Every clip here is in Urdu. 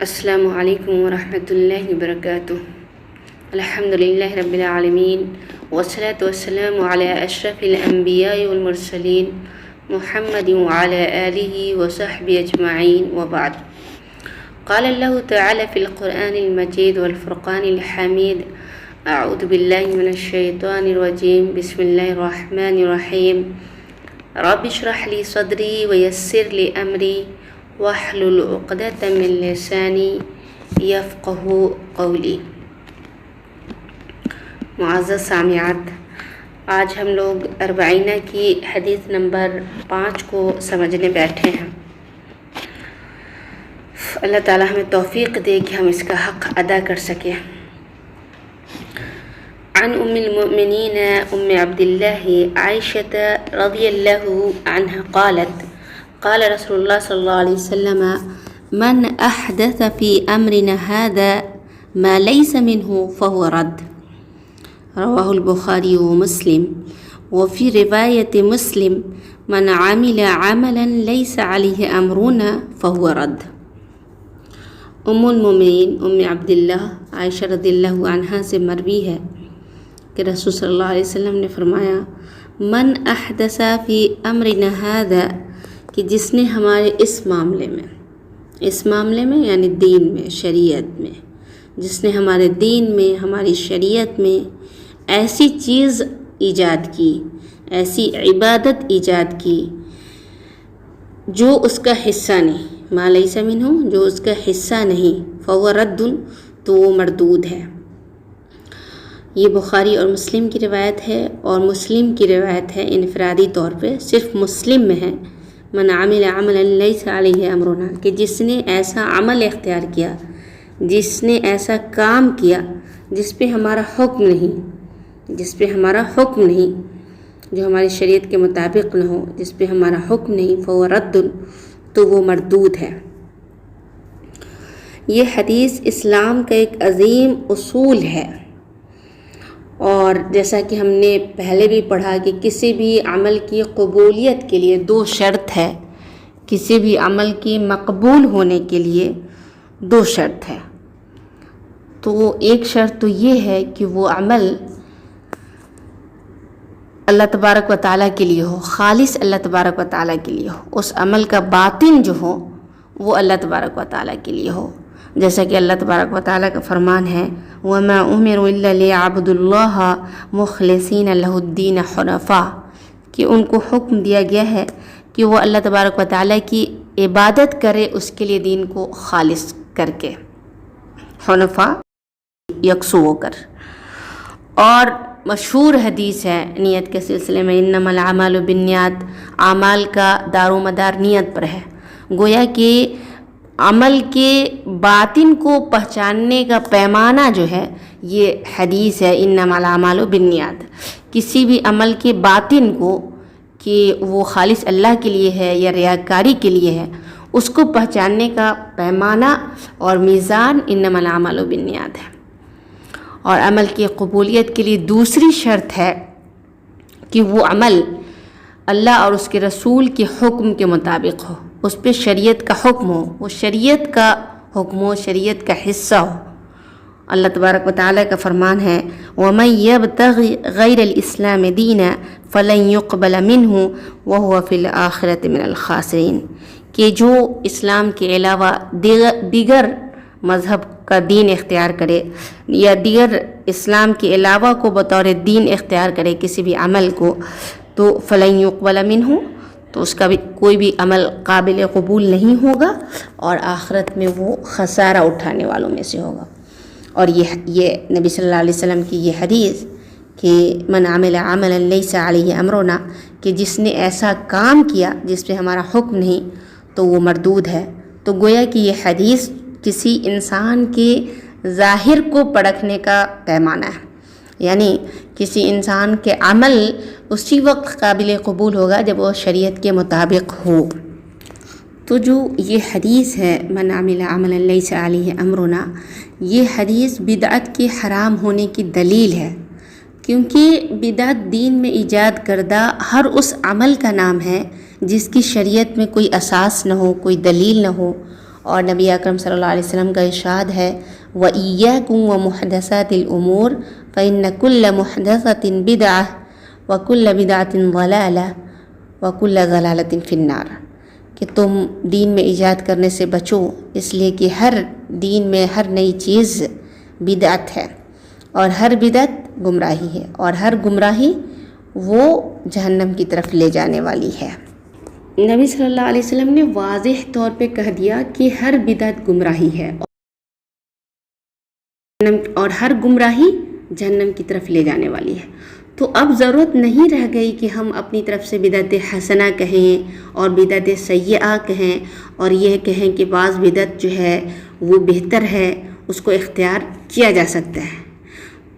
السلام علیکم ورحمۃ اللہ وبرکاتہ۔ الحمد للہ رب العالمین والصلاة والسلام علی اشرف الانبیاء والمرسلین محمد وعلی آلہ وصحبہ اجمعین وبعد۔ قال اللہ تعالی فی القرآن المجید والفرقان الحمید، اعوذ باللہ من الشیطان الرجیم، بسم اللہ الرحمن الرحیم۔ رب اشرح لی صدری ویسر لی امری واحلل عقدۃ من لسانی یفقہوا قولی۔ معزز سامعات، آج ہم لوگ اربعینہ کی حدیث نمبر 5 کو سمجھنے بیٹھے ہیں۔ اللہ تعالیٰ ہمیں توفیق دے کہ ہم اس کا حق ادا کر سکیں۔ عن ام المؤمنین ام عبد اللہ عائشہ رضی اللہ عنہ قالت قال رسول اللہ صلی اللہ علیہ وسلم من احدث في امرنا هذا ما ليس منه فهو رد، رواه البخاری ومسلم۔ وفي رواية مسلم من عمل عملا ليس عليه امرنا فهو رد۔ ام المؤمنین ام عبداللہ عائشہ رضی اللہ عنہا سے مروی ہے کہ رسول صلی اللہ علیہ وسلم نے فرمایا من احدث فی امرنا هذا، کہ جس نے ہمارے اس معاملے میں یعنی دین میں، شریعت میں، جس نے ہمارے دین میں، ہماری شریعت میں ایسی چیز ایجاد کی، ایسی عبادت ایجاد کی جو اس کا حصہ نہیں، ما لیس منہ، جو اس کا حصہ نہیں، فہو رد، تو وہ مردود ہے۔ یہ بخاری اور مسلم کی روایت ہے، اور مسلم کی روایت ہے انفرادی طور پہ، صرف مسلم میں ہے من عمل عملا لیس علیہ امرنا، کہ جس نے ایسا عمل اختیار کیا، جس نے ایسا کام کیا جس پہ ہمارا حکم نہیں، جو ہماری شریعت کے مطابق نہ ہو، جس پہ ہمارا حکم نہیں، فہو رد، تو وہ مردود ہے۔ یہ حدیث اسلام کا ایک عظیم اصول ہے، اور جیسا کہ ہم نے پہلے بھی پڑھا کہ کسی بھی عمل کی قبولیت کے لیے 2 شرط ہے، کسی بھی عمل کی مقبول ہونے کے لیے 2 شرط ہے۔ تو ایک شرط تو یہ ہے کہ وہ عمل اللہ تبارک و تعالیٰ کے لیے ہو، خالص اللہ تبارک و تعالیٰ کے لیے ہو، اس عمل کا باطن جو ہو وہ اللہ تبارک و تعالیٰ کے لیے ہو، جیسا کہ اللہ تبارک و تعالیٰ کا فرمان ہے وَمَا أُمِرُوا إِلَّا لِيَعْبُدُوا اللَّهَ مُخْلِصِينَ لَهُ الدِّينَ حُنَفَاءَ، کہ ان کو حکم دیا گیا ہے کہ وہ اللہ تبارک و تعالیٰ کی عبادت کرے، اس کے لیے دین کو خالص کر کے، حنفاء یکسو ہو کر۔ اور مشہور حدیث ہے نیت کے سلسلے میں انما الاعمال بالنیات، اعمال کا دار و مدار نیت پر ہے، گویا کہ عمل کے باطن کو پہچاننے کا پیمانہ جو ہے یہ حدیث ہے انما الاعمال بالنیات۔ کسی بھی عمل کے باطن کو کہ وہ خالص اللہ کے لیے ہے یا ریاکاری کے لیے ہے، اس کو پہچاننے کا پیمانہ اور میزان انما الاعمال بالنیات ہے۔ اور عمل کی قبولیت کے لیے دوسری شرط ہے کہ وہ عمل اللہ اور اس کے رسول کے حکم کے مطابق ہو، اس پہ شریعت کا حکم ہو، وہ شریعت کا حکم ہو، شریعت کا حصہ ہو۔ اللہ تبارک و تعالیٰ کا فرمان ہے وَمَن يَبْتَغِ غَيْرَ الْإِسْلَامِ دِينًا فَلَن يُقْبَلَ مِنْهُ وَهُوَ فِي الْآخِرَةِ مِنَ الْخَاسِرِينَ، کہ جو اسلام کے علاوہ دیگر مذہب کا دین اختیار کرے یا دیگر اسلام کے علاوہ کو بطور دین اختیار کرے کسی بھی عمل کو، تو فَلَن يُقْبَلَ مِنْهُ، تو اس کا بھی کوئی بھی عمل قابل قبول نہیں ہوگا، اور آخرت میں وہ خسارہ اٹھانے والوں میں سے ہوگا۔ اور یہ نبی صلی اللہ علیہ وسلم کی یہ حدیث کہ من عمل عملا لیس علیہ امرنا، کہ جس نے ایسا کام کیا جس پہ ہمارا حکم نہیں تو وہ مردود ہے۔ تو گویا کہ یہ حدیث کسی انسان کے ظاہر کو پرکھنے کا پیمانہ ہے، یعنی کسی انسان کے عمل اسی وقت قابل قبول ہوگا جب وہ شریعت کے مطابق ہو۔ تو جو یہ حدیث ہے من عمل عملا لیس علیہ امرنا، یہ حدیث بدعت کے حرام ہونے کی دلیل ہے، کیونکہ بدعت دین میں ایجاد کردہ ہر اس عمل کا نام ہے جس کی شریعت میں کوئی اساس نہ ہو، کوئی دلیل نہ ہو، اور نبی اکرم صلی اللہ علیہ وسلم کا ارشاد ہے وَإِيَّاكُمْ وَمُحْدَثَاتِ الْأُمُورِ فَإِنَّ كُلَّ مُحْدَثَةٍ بِدْعَةٍ وَكُلَّ بِدْعَةٍ ضَلَالَةٍ وَكُلَّ ضَلَالَةٍ فِي النَّارِ، کہ تم دین میں ایجاد کرنے سے بچو، اس لیے کہ ہر دین میں ہر نئی چیز بدعت ہے، اور ہر بدعت گمراہی ہے، اور ہر گمراہی وہ جہنم کی طرف لے جانے والی ہے۔ نبی صلی اللہ علیہ وسلم نے واضح طور پہ کہہ دیا کہ ہر بدعت گمراہی ہے اور ہر گمراہی جہنم کی طرف لے جانے والی ہے۔ تو اب ضرورت نہیں رہ گئی کہ ہم اپنی طرف سے بدعت حسنہ کہیں اور بدعت سیئہ کہیں، اور یہ کہیں کہ بعض بدعت جو ہے وہ بہتر ہے، اس کو اختیار کیا جا سکتا ہے۔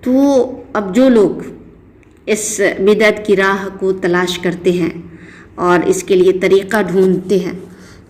تو اب جو لوگ اس بدعت کی راہ کو تلاش کرتے ہیں اور اس کے لیے طریقہ ڈھونڈتے ہیں،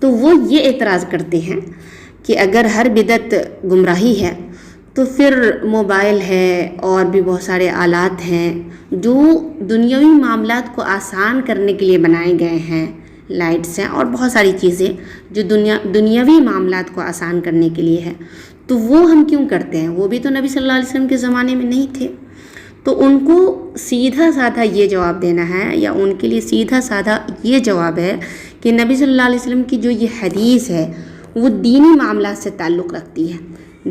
تو وہ یہ اعتراض کرتے ہیں کہ اگر ہر بدعت گمراہی ہے تو پھر موبائل ہے اور بھی بہت سارے آلات ہیں جو دنیاوی معاملات کو آسان کرنے کے لیے بنائے گئے ہیں، لائٹس ہیں اور بہت ساری چیزیں جو دنیاوی معاملات کو آسان کرنے کے لیے ہے، تو وہ ہم کیوں کرتے ہیں؟ وہ بھی تو نبی صلی اللہ علیہ وسلم کے زمانے میں نہیں تھے۔ تو ان کو سیدھا سادھا یہ جواب دینا ہے، یا ان کے لیے سیدھا سادھا یہ جواب ہے کہ نبی صلی اللہ علیہ وسلم کی جو یہ حدیث ہے وہ دینی معاملات سے تعلق رکھتی ہے۔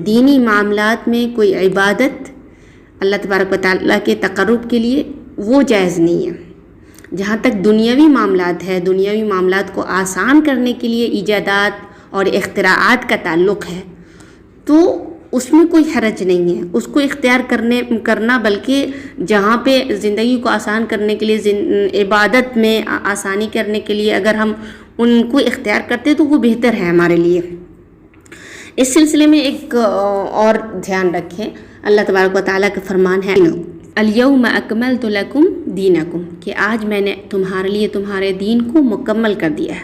دینی معاملات میں کوئی عبادت اللہ تبارک و تعالیٰ کے تقرب کے لیے وہ جائز نہیں ہے۔ جہاں تک دنیاوی معاملات ہے، دنیاوی معاملات کو آسان کرنے کے لیے ایجادات اور اختراعات کا تعلق ہے، تو اس میں کوئی حرج نہیں ہے اس کو اختیار کرنا، بلکہ جہاں پہ زندگی کو آسان کرنے کے لیے، عبادت میں آسانی کرنے کے لیے اگر ہم ان کو اختیار کرتے تو وہ بہتر ہے ہمارے لیے۔ اس سلسلے میں ایک اور دھیان رکھیں، اللہ تبارک و تعالیٰ کا فرمان ہے الیوم اکملت لکم دینکم، کہ آج میں نے تمہارے لیے تمہارے دین کو مکمل کر دیا ہے۔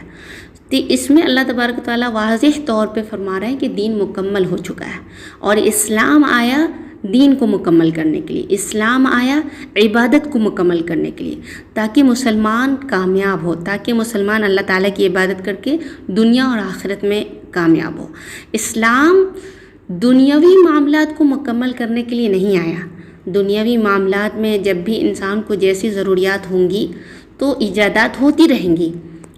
تو اس میں اللہ تبارک و تعالیٰ واضح طور پہ فرما رہے ہیں کہ دین مکمل ہو چکا ہے، اور اسلام آیا دین کو مکمل کرنے کے لیے، اسلام آیا عبادت کو مکمل کرنے کے لیے، تاکہ مسلمان کامیاب ہو، تاکہ مسلمان اللہ تعالیٰ کی عبادت کر کے دنیا اور آخرت میں کامیاب ہو۔ اسلام دنیاوی معاملات کو مکمل کرنے کے لیے نہیں آیا۔ دنیاوی معاملات میں جب بھی انسان کو جیسی ضروریات ہوں گی تو ایجادات ہوتی رہیں گی،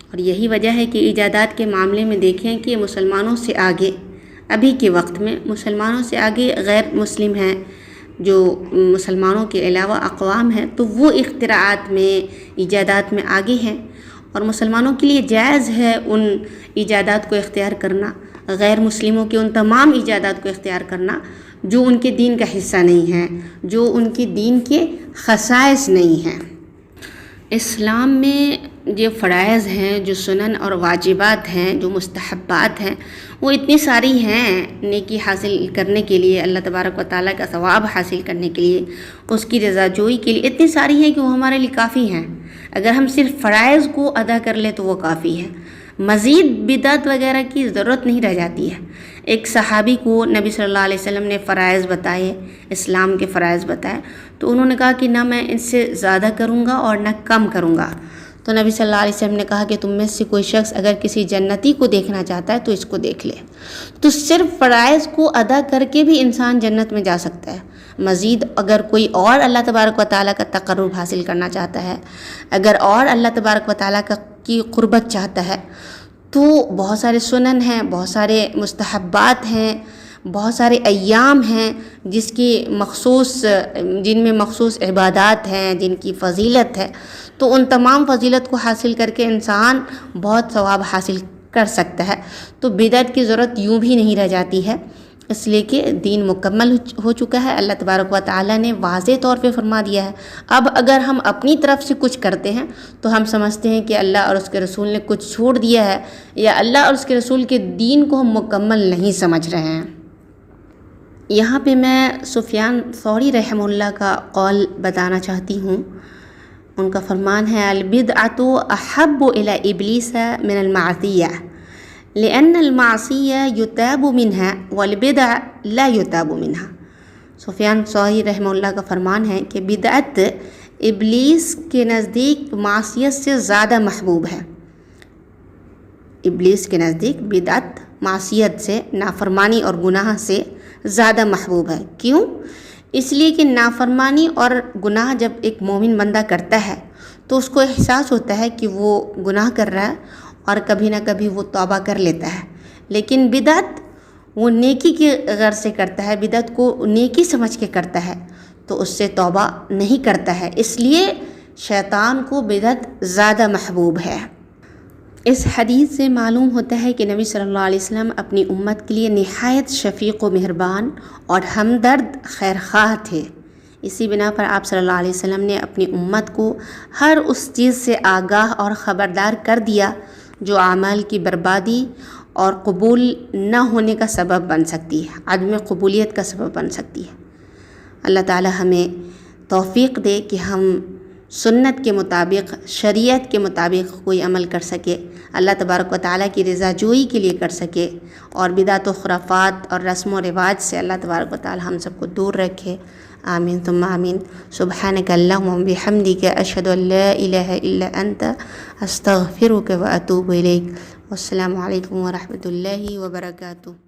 اور یہی وجہ ہے کہ ایجادات کے معاملے میں دیکھیں کہ مسلمانوں سے آگے، ابھی کے وقت میں مسلمانوں سے آگے غیر مسلم ہیں، جو مسلمانوں کے علاوہ اقوام ہیں، تو وہ اختراعات میں، ایجادات میں آگے ہیں، اور مسلمانوں کے لیے جائز ہے ان ایجادات کو اختیار کرنا، غیر مسلموں کے ان تمام ایجادات کو اختیار کرنا جو ان کے دین کا حصہ نہیں ہیں، جو ان کے دین کے خصائص نہیں ہیں۔ اسلام میں جو فرائض ہیں، جو سنن اور واجبات ہیں، جو مستحبات ہیں، وہ اتنی ساری ہیں نیکی حاصل کرنے کے لیے، اللہ تبارک و تعالیٰ کا ثواب حاصل کرنے کے لیے، اس کی رضا جوئی کے لیے اتنی ساری ہیں کہ وہ ہمارے لیے کافی ہیں۔ اگر ہم صرف فرائض کو ادا کر لیں تو وہ کافی ہے، مزید بدعت وغیرہ کی ضرورت نہیں رہ جاتی ہے۔ ایک صحابی کو نبی صلی اللہ علیہ وسلم نے فرائض بتائے، اسلام کے فرائض بتائے، تو انہوں نے کہا کہ نہ میں ان سے زیادہ کروں گا اور نہ کم کروں گا۔ تو نبی صلی اللہ علیہ وسلم نے کہا کہ تم میں سے کوئی شخص اگر کسی جنتی کو دیکھنا چاہتا ہے تو اس کو دیکھ لے۔ تو صرف فرائض کو ادا کر کے بھی انسان جنت میں جا سکتا ہے۔ مزید اگر کوئی اور اللہ تبارک و تعالیٰ کا تقرب حاصل کرنا چاہتا ہے، اگر اور اللہ تبارک و تعالیٰ کی قربت چاہتا ہے، تو بہت سارے سنن ہیں، بہت سارے مستحبات ہیں، بہت سارے ایام ہیں جن میں مخصوص عبادات ہیں، جن کی فضیلت ہے، تو ان تمام فضیلت کو حاصل کر کے انسان بہت ثواب حاصل کر سکتا ہے۔ تو بدعت کی ضرورت یوں بھی نہیں رہ جاتی ہے، اس لیے کہ دین مکمل ہو چکا ہے۔ اللہ تبارک و تعالیٰ نے واضح طور پہ فرما دیا ہے۔ اب اگر ہم اپنی طرف سے کچھ کرتے ہیں تو ہم سمجھتے ہیں کہ اللہ اور اس کے رسول نے کچھ چھوڑ دیا ہے، یا اللہ اور اس کے رسول کے دین کو ہم مکمل نہیں سمجھ رہے ہیں۔ یہاں پہ میں سفیان ثوری رحمہ اللہ کا قول بتانا چاہتی ہوں۔ ان کا فرمان ہے البدعۃ احب الی ابلیس من المعصیہ لأن المعصیہ یتاب منها والبدع لا یتاب منها۔ سفیان ثوری رحمہ اللہ کا فرمان ہے کہ بدعت ابلیس کے نزدیک معصیت سے زیادہ محبوب ہے۔ ابلیس کے نزدیک بدعت معصیت سے، نافرمانی اور گناہ سے زیادہ محبوب ہے۔ کیوں؟ اس لیے کہ نافرمانی اور گناہ جب ایک مومن بندہ کرتا ہے تو اس کو احساس ہوتا ہے کہ وہ گناہ کر رہا ہے اور کبھی نہ کبھی وہ توبہ کر لیتا ہے، لیکن بدعت وہ نیکی کی غرض سے کرتا ہے، بدعت کو نیکی سمجھ کے کرتا ہے تو اس سے توبہ نہیں کرتا ہے، اس لیے شیطان کو بدعت زیادہ محبوب ہے۔ اس حدیث سے معلوم ہوتا ہے کہ نبی صلی اللہ علیہ وسلم اپنی امت کے لیے نہایت شفیق و مہربان اور ہمدرد خیرخواہ تھے۔ اسی بنا پر آپ صلی اللہ علیہ وسلم نے اپنی امت کو ہر اس چیز سے آگاہ اور خبردار کر دیا جو اعمال کی بربادی اور قبول نہ ہونے کا سبب بن سکتی ہے، عدم قبولیت کا سبب بن سکتی ہے۔ اللہ تعالی ہمیں توفیق دے کہ ہم سنت کے مطابق، شریعت کے مطابق کوئی عمل کر سکے، اللہ تبارک و تعالیٰ کی رضا جوئی کے لیے کر سکے، اور بدعت و خرافات اور رسم و رواج سے اللہ تبارک و تعالیٰ ہم سب کو دور رکھے۔ آمین ثم آمین۔ سبحانک اللہم و بحمدک، اشہد ان لا الہ الا انت، استغفرک و اتوب الیک۔ والسلام علیکم ورحمۃ اللہ وبرکاتہ۔